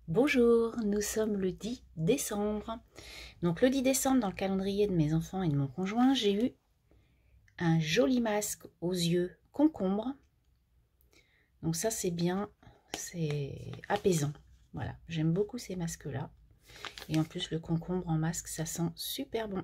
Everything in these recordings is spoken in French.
Bonjour, nous sommes le 10 décembre. Donc le 10 décembre, dans le calendrier de mes enfants et de mon conjoint, j'ai eu un joli masque aux yeux concombre. Donc ça c'est bien, c'est apaisant. Voilà, j'aime beaucoup ces masques-là. Et en plus le concombre en masque, ça sent super bon.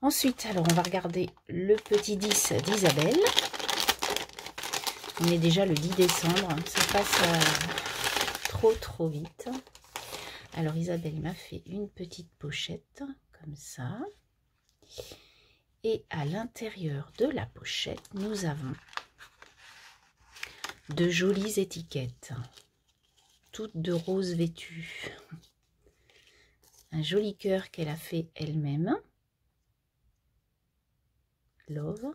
Ensuite, alors on va regarder le petit 10 d'Isabelle. On est déjà le 10 décembre, ça passe trop vite. Alors Isabelle m'a fait une petite pochette comme ça. Et à l'intérieur de la pochette, nous avons de jolies étiquettes, toutes de rose vêtues. Un joli cœur qu'elle a fait elle-même. Love.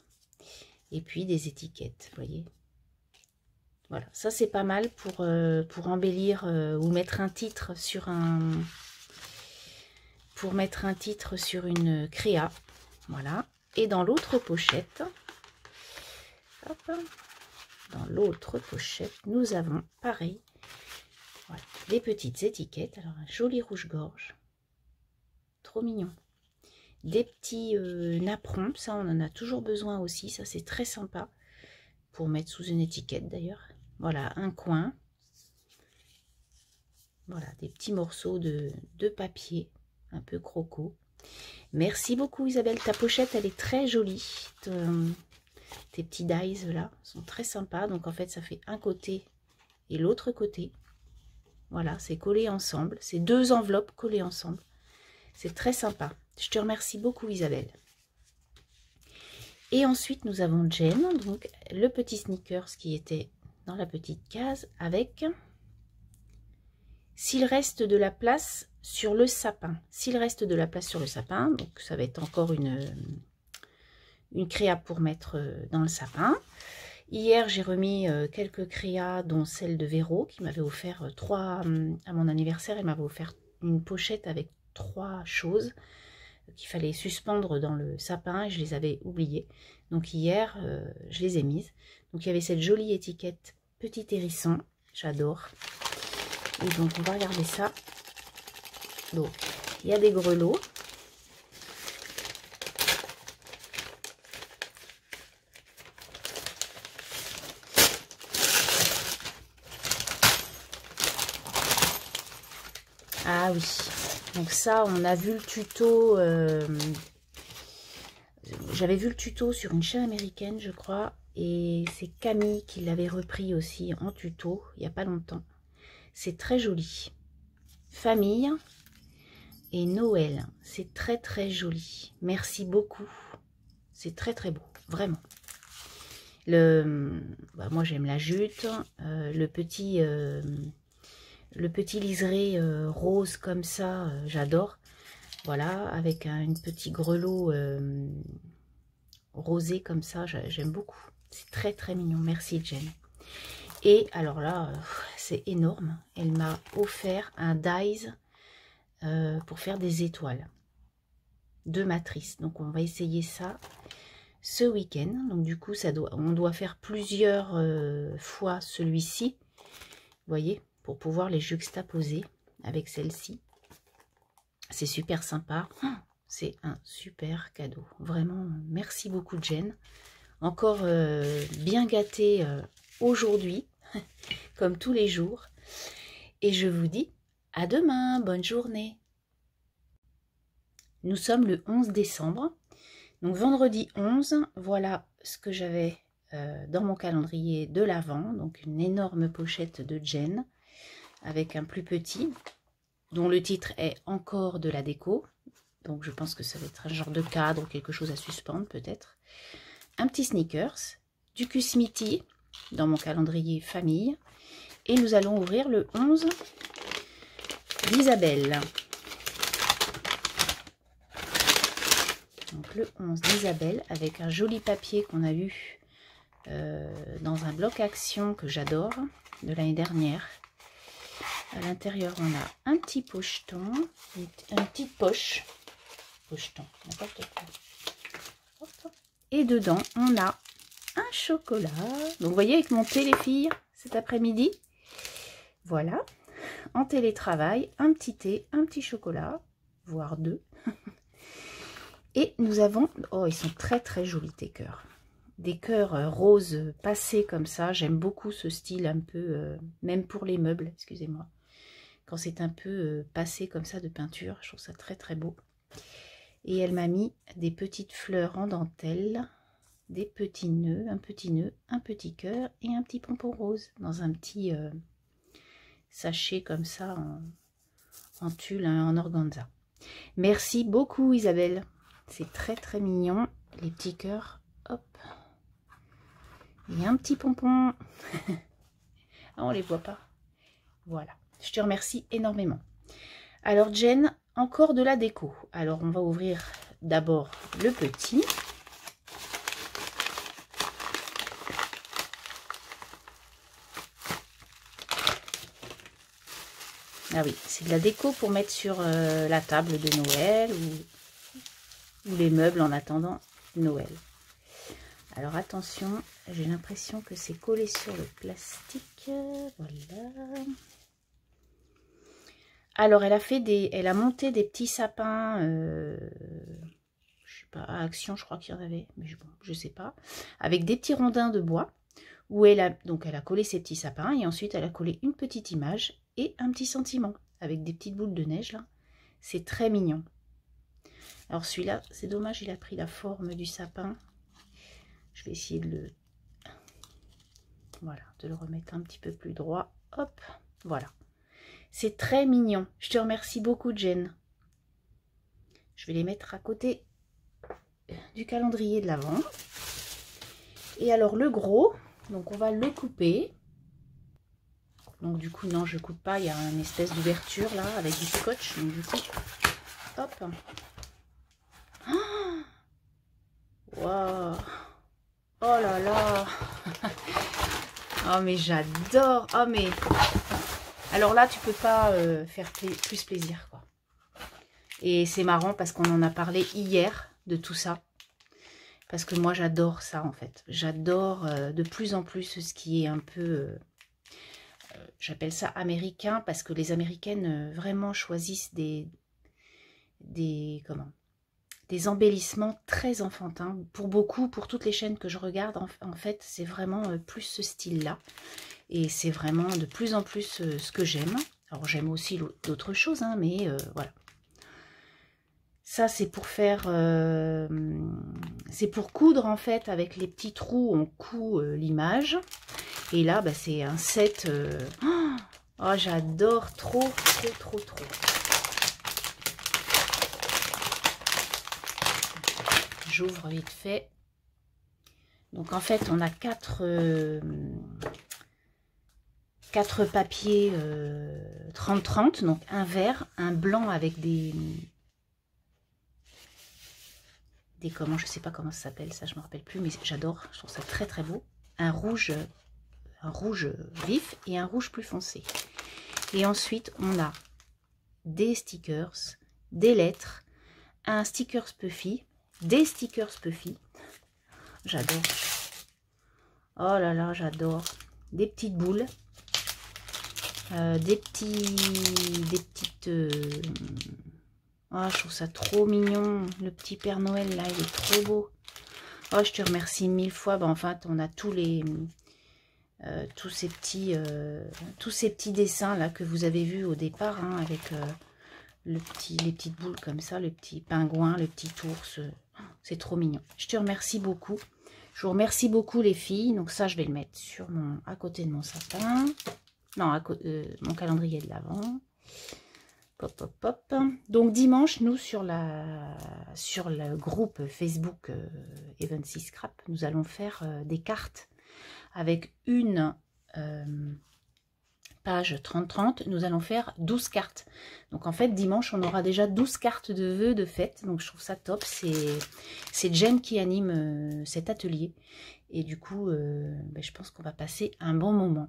Et puis des étiquettes, vous voyez. Voilà, ça c'est pas mal pour embellir ou mettre un titre sur une créa. Voilà. Et dans l'autre pochette, hop, dans l'autre pochette, nous avons pareil, voilà, des petites étiquettes. Alors un joli rouge-gorge, trop mignon. Des petits napperons, ça on en a toujours besoin aussi, ça c'est très sympa pour mettre sous une étiquette d'ailleurs. Voilà, un coin. Voilà, des petits morceaux de papier, un peu croco. Merci beaucoup Isabelle, ta pochette elle est très jolie. Tes petits dies là sont très sympas. Donc en fait ça fait un côté et l'autre côté. Voilà, c'est collé ensemble. C'est deux enveloppes collées ensemble. C'est très sympa. Je te remercie beaucoup Isabelle. Et ensuite nous avons Jen, donc le petit sneakers qui était dans la petite case avec s'il reste de la place sur le sapin. S'il reste de la place sur le sapin, donc ça va être encore une créa pour mettre dans le sapin. Hier, j'ai remis quelques créas, dont celle de Véro, qui m'avait offert 3 à mon anniversaire. Elle m'avait offert une pochette avec 3 choses qu'il fallait suspendre dans le sapin et je les avais oubliées. Donc hier, je les ai mises. Donc il y avait cette jolie étiquette petit hérisson, j'adore. Et donc on va regarder ça. Donc il y a des grelots. Ah oui, donc ça on a vu le tuto, j'avais vu le tuto sur une chaîne américaine je crois, et c'est Camille qui l'avait repris aussi en tuto il n'y a pas longtemps. C'est très joli. Famille et Noël, c'est très joli. Merci beaucoup, c'est très beau, vraiment. Moi j'aime la jute, le petit liseré rose comme ça, j'adore. Voilà, avec un petit grelot rosé comme ça, j'aime beaucoup. C'est très mignon. Merci Jen. Et alors là, c'est énorme. Elle m'a offert un dies pour faire des étoiles. 2 matrices. Donc on va essayer ça ce week-end. Donc du coup, on doit faire plusieurs fois celui-ci. Vous voyez, pour pouvoir les juxtaposer avec celle-ci. C'est super sympa. C'est un super cadeau. Vraiment, merci beaucoup Jen. Encore bien gâtée aujourd'hui, comme tous les jours. Et je vous dis à demain. Bonne journée. Nous sommes le 11 décembre. Donc vendredi 11, voilà ce que j'avais dans mon calendrier de l'Avent. Donc une énorme pochette de Jen avec un plus petit, dont le titre est encore de la déco. Donc je pense que ça va être un genre de cadre ou quelque chose à suspendre peut-être. Un petit sneakers, du Q-Smithy dans mon calendrier famille. Et nous allons ouvrir le 11 d'Isabelle. Donc le 11 d'Isabelle avec un joli papier qu'on a eu dans un bloc action que j'adore de l'année dernière. À l'intérieur, on a un petit pocheton, une petite poche. Pocheton, n'importe quoi. Et dedans, on a un chocolat. Donc, vous voyez, avec mon thé, les filles, cet après-midi, Voilà, en télétravail, un petit thé, un petit chocolat, voire deux. Et nous avons, oh, ils sont très très jolis tes cœurs. Des cœurs roses passés comme ça. J'aime beaucoup ce style un peu, même pour les meubles, excusez-moi. Quand c'est un peu passé comme ça de peinture, je trouve ça très très beau. Et elle m'a mis des petites fleurs en dentelle, des petits nœuds, un petit cœur et un petit pompon rose dans un petit sachet comme ça en tulle, hein, en organza. Merci beaucoup Isabelle. C'est très très mignon. Les petits cœurs, hop. Et un petit pompon. Ah, on les voit pas. Voilà. Je te remercie énormément. Alors Jen, encore de la déco. Alors on va ouvrir d'abord le petit. Ah oui, c'est de la déco pour mettre sur la table de Noël ou les meubles en attendant Noël. Alors attention, j'ai l'impression que c'est collé sur le plastique. Voilà. Alors elle a monté des petits sapins, je sais pas, à Action, je crois qu'il y en avait, mais bon, je sais pas, avec des petits rondins de bois où elle a collé ses petits sapins et ensuite elle a collé une petite image et un petit sentiment avec des petites boules de neige là. C'est très mignon. Alors celui-là, c'est dommage, il a pris la forme du sapin. Je vais essayer de le remettre un petit peu plus droit. Hop, voilà. C'est très mignon. Je te remercie beaucoup, Jen. Je vais les mettre à côté du calendrier de l'Avent. Et alors le gros, donc on va le couper. Donc du coup, non, je coupe pas. Il y a une espèce d'ouverture là avec du scotch. Donc du coup, hop. Waouh. Oh là là. Oh mais j'adore. Oh mais... Alors là, tu peux pas faire plus plaisir, quoi. Et c'est marrant parce qu'on en a parlé hier de tout ça. Parce que moi, j'adore ça, en fait. J'adore de plus en plus ce qui est un peu... j'appelle ça américain parce que les Américaines vraiment choisissent des embellissements très enfantins. Pour beaucoup, pour toutes les chaînes que je regarde, en fait, c'est vraiment plus ce style-là. Et c'est vraiment de plus en plus ce que j'aime. Alors j'aime aussi d'autres choses, hein, mais voilà. Ça c'est pour faire... c'est pour coudre en fait avec les petits trous, on coud l'image. Et là bah, c'est un set... oh j'adore trop. J'ouvre vite fait. Donc en fait on a quatre papiers 30-30, donc un vert, un blanc avec des comment, je sais pas comment ça s'appelle, ça je me rappelle plus, mais j'adore, je trouve ça très très beau. Un rouge vif et un rouge plus foncé. Et ensuite on a des stickers, des lettres, un stickers puffy, des stickers puffy. J'adore. Oh là là, j'adore. Des petites boules. Des petites... Oh, je trouve ça trop mignon. Le petit Père Noël, là, il est trop beau. Oh, je te remercie 1000 fois. Ben, enfin, on a tous ces petits dessins, là, que vous avez vus au départ, hein, avec les petites boules comme ça, le petit pingouin, le petit ours. C'est trop mignon. Je te remercie beaucoup. Je vous remercie beaucoup, les filles. Donc ça, je vais le mettre sur à côté de mon sapin. Non, mon calendrier de l'Avent. Pop, pop, pop. Donc dimanche, nous, sur le groupe Facebook Evency Scrap, nous allons faire des cartes avec une page 30-30. Nous allons faire 12 cartes. Donc en fait, dimanche, on aura déjà 12 cartes de vœux de fête. Donc je trouve ça top. C'est Jen qui anime cet atelier. Et du coup, je pense qu'on va passer un bon moment.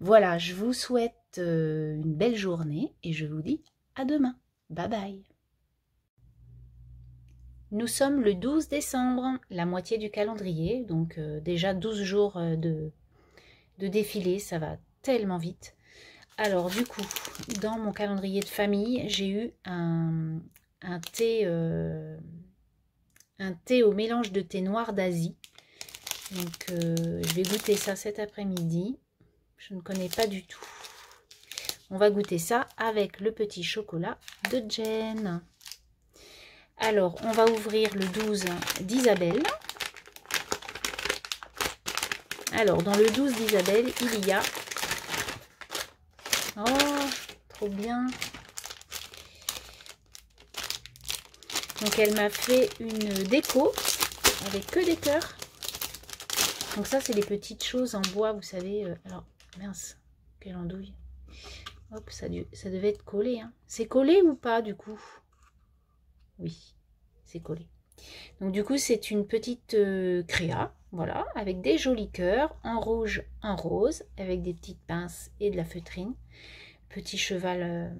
Voilà, je vous souhaite une belle journée et je vous dis à demain. Bye bye. Nous sommes le 12 décembre, la moitié du calendrier. Donc déjà 12 jours de défilé, ça va tellement vite. Alors du coup, dans mon calendrier de famille, j'ai eu un thé au mélange de thé noir d'Asie. Donc je vais goûter ça cet après-midi. Je ne connais pas du tout. On va goûter ça avec le petit chocolat de Jen. Alors, on va ouvrir le 12 d'Isabelle. Alors, dans le 12 d'Isabelle, il y a... Oh, trop bien! Donc, elle m'a fait une déco avec que des cœurs. Donc ça, c'est les petites choses en bois, vous savez. Alors, mince, quelle andouille. Hop, ça devait être collé. Hein. C'est collé ou pas, du coup? Oui, c'est collé. Donc, du coup, c'est une petite créa, voilà, avec des jolis cœurs, en rouge, en rose, avec des petites pinces et de la feutrine. Petit cheval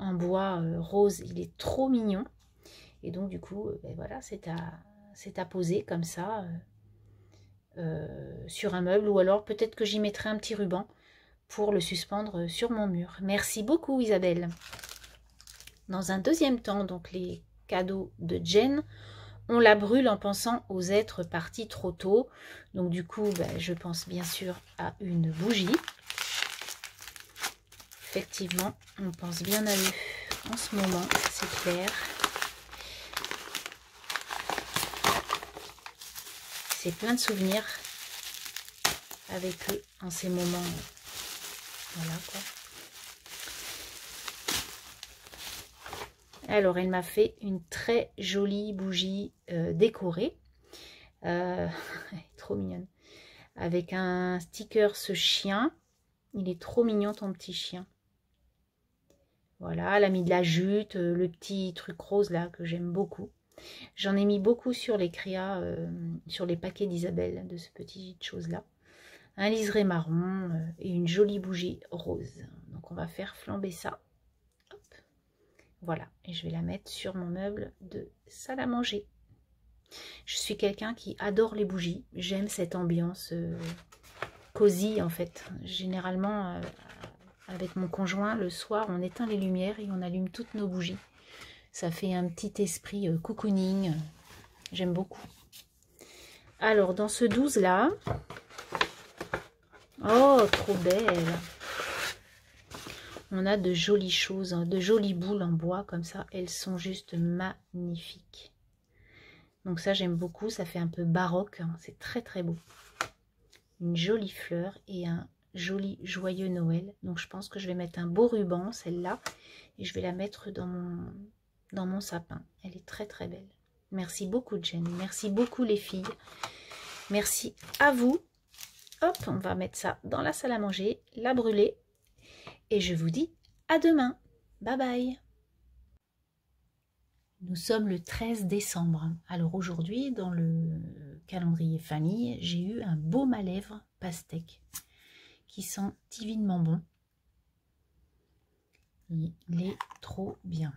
en bois rose, il est trop mignon. Et donc, du coup, ben voilà, c'est à poser comme ça sur un meuble. Ou alors, peut-être que j'y mettrai un petit ruban pour le suspendre sur mon mur. Merci beaucoup, Isabelle. Dans un deuxième temps, donc les cadeaux de Jen, on la brûle en pensant aux êtres partis trop tôt. Donc, du coup, ben, je pense bien sûr à une bougie. Effectivement, on pense bien à eux en ce moment, c'est clair. C'est plein de souvenirs avec eux en ces moments. Voilà quoi. Alors, elle m'a fait une très jolie bougie décorée. Trop mignonne. Avec un sticker, ce chien. Il est trop mignon, ton petit chien. Voilà, elle a mis de la jute, le petit truc rose là que j'aime beaucoup. J'en ai mis beaucoup sur les créas, sur les paquets d'Isabelle, de ce petit chose-là. Un liseré marron et une jolie bougie rose. Donc on va faire flamber ça. Hop. Voilà, et je vais la mettre sur mon meuble de salle à manger. Je suis quelqu'un qui adore les bougies. J'aime cette ambiance cosy en fait. Généralement, avec mon conjoint, le soir, on éteint les lumières et on allume toutes nos bougies. Ça fait un petit esprit cocooning. J'aime beaucoup. Alors, dans ce 12 là, oh, trop belle. On a de jolies choses, hein, de jolies boules en bois comme ça. Elles sont juste magnifiques. Donc ça, j'aime beaucoup. Ça fait un peu baroque. Hein, c'est très, très beau. Une jolie fleur et un joli joyeux Noël. Donc, je pense que je vais mettre un beau ruban, celle-là. Et je vais la mettre dans mon sapin. Elle est très, très belle. Merci beaucoup, Jen. Merci beaucoup, les filles. Merci à vous. Hop, on va mettre ça dans la salle à manger, la brûler. Et je vous dis à demain. Bye bye. Nous sommes le 13 décembre. Alors aujourd'hui, dans le calendrier famille, j'ai eu un baume à lèvres pastèque qui sent divinement bon. Il est trop bien.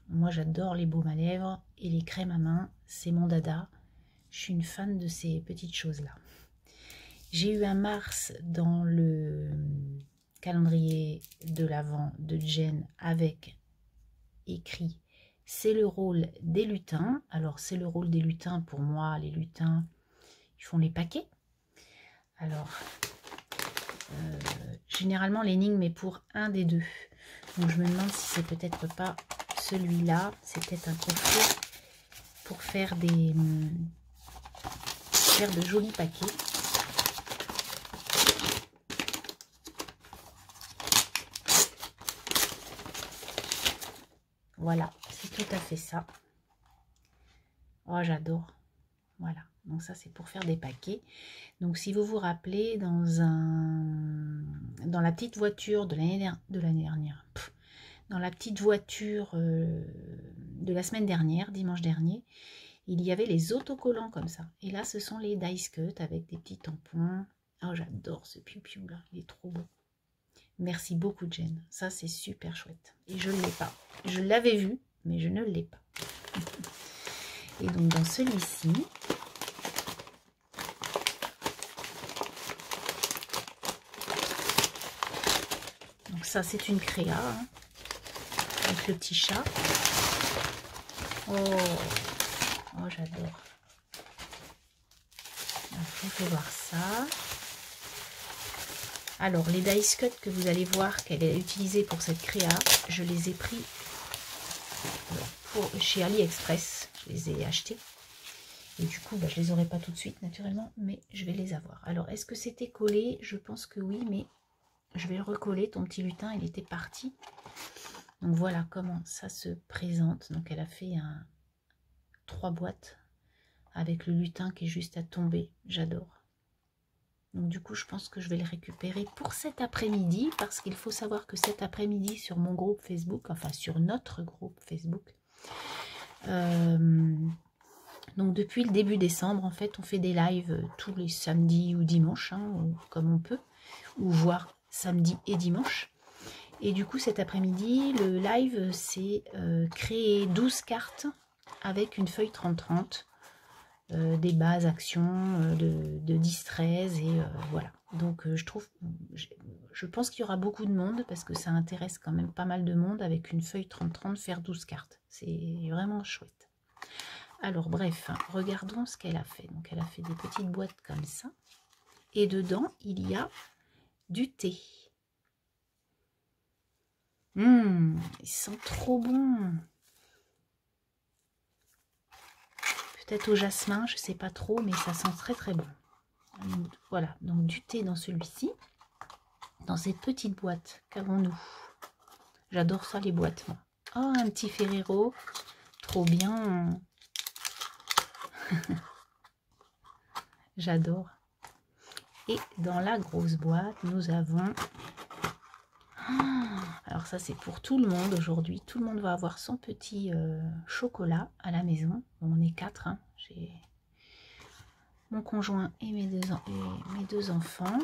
Moi, j'adore les baumes à lèvres et les crèmes à main. C'est mon dada. Je suis une fan de ces petites choses-là. J'ai eu un Mars dans le calendrier de l'Avent de Jen avec écrit « C'est le rôle des lutins ». Alors, c'est le rôle des lutins. Pour moi, les lutins, ils font les paquets. Alors, généralement, l'énigme est pour un des deux. Donc, je me demande si c'est peut-être pas celui-là. C'est peut-être un coffret pour faire de jolis paquets. Voilà, c'est tout à fait ça. Oh, j'adore. Voilà, donc ça c'est pour faire des paquets. Donc si vous vous rappelez, dans la petite voiture de l'année dernière, dans la petite voiture de la semaine dernière, dimanche dernier, il y avait les autocollants comme ça. Et là, ce sont les Dice Cut avec des petits tampons. Oh, j'adore ce piou-piou là, il est trop beau. Merci beaucoup, Jen. Ça, c'est super chouette. Et je ne l'ai pas. Je l'avais vu, mais je ne l'ai pas. Et donc, dans celui-ci, ça c'est une créa, hein, avec le petit chat. Oh, oh j'adore. On peut voir ça. Alors, les dice cut que vous allez voir qu'elle a utilisé pour cette créa, je les ai pris chez AliExpress. Je les ai achetés. Et du coup, bah, je les aurai pas tout de suite, naturellement, mais je vais les avoir. Alors, est-ce que c'était collé? Je pense que oui, mais je vais le recoller. Ton petit lutin, il était parti. Donc, voilà comment ça se présente. Donc, elle a fait 3 boîtes avec le lutin qui est juste à tomber. J'adore. Donc du coup, je pense que je vais le récupérer pour cet après-midi, parce qu'il faut savoir que cet après-midi, sur mon groupe Facebook, enfin sur notre groupe Facebook, donc depuis le début décembre, en fait, on fait des lives tous les samedis ou dimanches, hein, comme on peut, ou voire samedi et dimanche. Et du coup, cet après-midi, le live, c'est créer 12 cartes avec une feuille 30-30, des bases actions de 10-13 et voilà. Donc je pense qu'il y aura beaucoup de monde parce que ça intéresse quand même pas mal de monde avec une feuille 30-30 faire 12 cartes. C'est vraiment chouette. Alors bref, regardons ce qu'elle a fait. Donc elle a fait des petites boîtes comme ça. Et dedans, il y a du thé. Ils sont trop bons. Peut-être au jasmin, je sais pas trop, mais ça sent très très bon. Voilà, donc du thé dans celui-ci. Dans cette petite boîte, qu'avons-nous? J'adore ça les boîtes, moi. Oh, un petit Ferrero, trop bien. J'adore. Et dans la grosse boîte, nous avons... Alors ça, c'est pour tout le monde aujourd'hui. Tout le monde va avoir son petit chocolat à la maison. Bon, on est 4, hein. J'ai mon conjoint et mes deux enfants.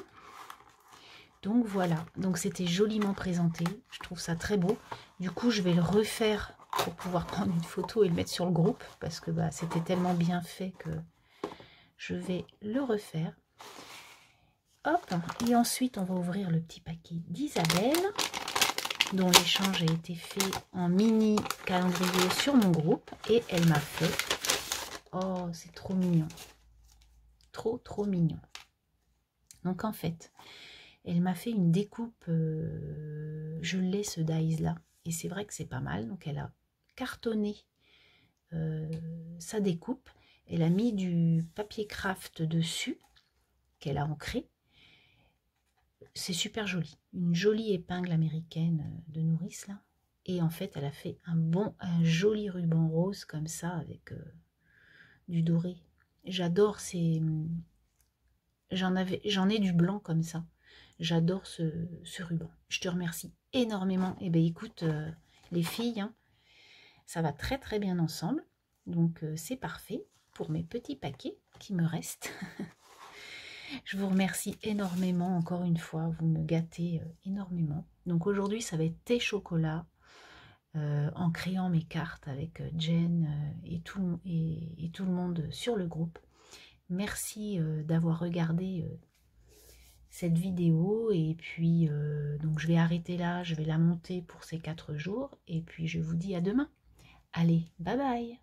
Donc voilà, donc c'était joliment présenté, je trouve ça très beau. Du coup, je vais le refaire pour pouvoir prendre une photo et le mettre sur le groupe, parce que bah, c'était tellement bien fait que je vais le refaire. Hop, et ensuite on va ouvrir le petit paquet d'Isabelle, dont l'échange a été fait en mini calendrier sur mon groupe, et elle m'a fait... Oh, c'est trop mignon. Trop, trop mignon. Donc en fait... Elle m'a fait une découpe, je l'ai ce dies là, et c'est vrai que c'est pas mal. Donc elle a cartonné sa découpe, elle a mis du papier craft dessus, qu'elle a ancré. C'est super joli, une jolie épingle américaine de nourrice là. Et en fait elle a fait un joli ruban rose comme ça, avec du doré. J'adore ces... J'en ai du blanc comme ça. J'adore ce ruban. Je te remercie énormément. Et bien écoute, les filles, hein, ça va très très bien ensemble. Donc c'est parfait pour mes petits paquets qui me restent. Je vous remercie énormément encore une fois. Vous me gâtez énormément. Donc aujourd'hui, ça va être thé chocolat en créant mes cartes avec Jen et tout le monde sur le groupe. Merci d'avoir regardé cette vidéo, et puis donc je vais arrêter là, je vais la monter pour ces 4 jours, et puis je vous dis à demain. Allez, bye bye.